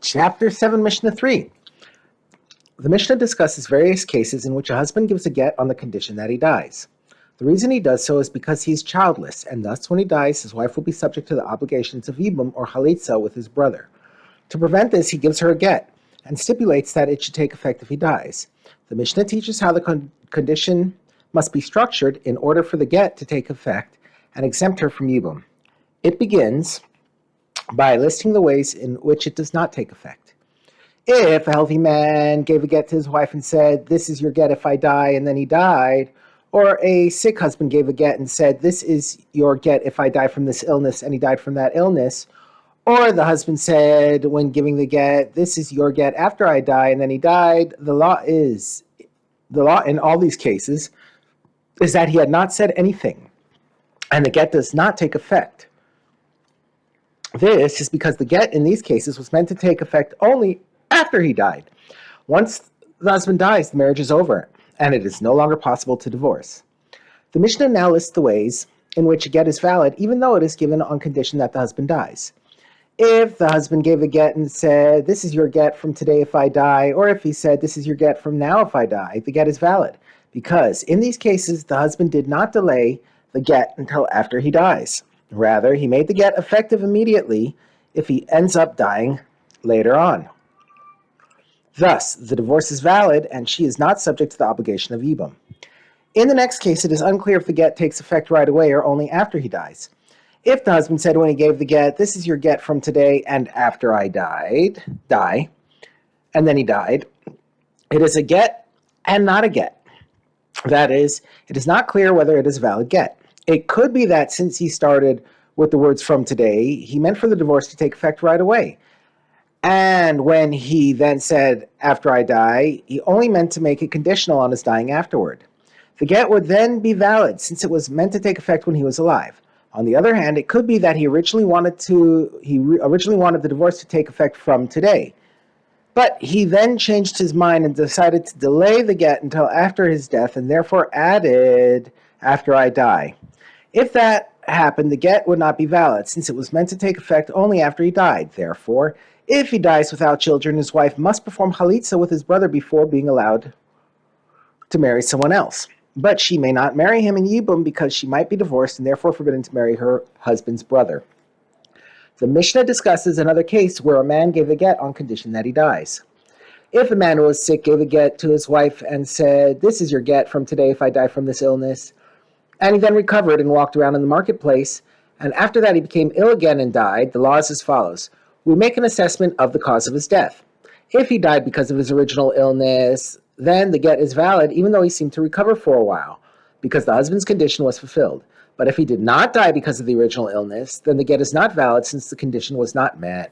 Chapter 7, Mishnah 3. The Mishnah discusses various cases in which a husband gives a get on the condition that he dies. The reason he does so is because he is childless, and thus when he dies, his wife will be subject to the obligations of Yibum or Chalitza with his brother. To prevent this, he gives her a get, and stipulates that it should take effect if he dies. The Mishnah teaches how the condition must be structured in order for the get to take effect and exempt her from Yibum. It begins by listing the ways in which it does not take effect. If a healthy man gave a get to his wife and said, "This is your get if I die," and then he died, or a sick husband gave a get and said, "This is your get if I die from this illness," and he died from that illness, or the husband said when giving the get, "This is your get after I die," and then he died, the law in all these cases is that he had not said anything, and the get does not take effect. This is because the get in these cases was meant to take effect only after he died. Once the husband dies, the marriage is over, and it is no longer possible to divorce. The Mishnah now lists the ways in which a get is valid, even though it is given on condition that the husband dies. If the husband gave a get and said, "This is your get from today if I die," or if he said, "This is your get from now if I die," the get is valid, because in these cases, the husband did not delay the get until after he dies. Rather, he made the get effective immediately if he ends up dying later on. Thus, the divorce is valid, and she is not subject to the obligation of Yibum. In the next case, it is unclear if the get takes effect right away or only after he dies. If the husband said when he gave the get, "This is your get from today and after I die," and then he died, it is a get and not a get. That is, it is not clear whether it is a valid get. It could be that since he started with the words "from today," he meant for the divorce to take effect right away. And when he then said, "after I die," he only meant to make it conditional on his dying afterward. The get would then be valid since it was meant to take effect when he was alive. On the other hand, it could be that he originally wanted the divorce to take effect from today. But he then changed his mind and decided to delay the get until after his death and therefore added "after I die." If that happened, the get would not be valid since it was meant to take effect only after he died. Therefore, if he dies without children, his wife must perform chalitza with his brother before being allowed to marry someone else. But she may not marry him in Yibum because she might be divorced and therefore forbidden to marry her husband's brother. The Mishnah discusses another case where a man gave a get on condition that he dies. If a man who was sick gave a get to his wife and said, "This is your get from today if I die from this illness," and he then recovered and walked around in the marketplace, and after that he became ill again and died, the law is as follows. We make an assessment of the cause of his death. If he died because of his original illness, then the get is valid even though he seemed to recover for a while, because the husband's condition was fulfilled. But if he did not die because of the original illness, then the get is not valid since the condition was not met.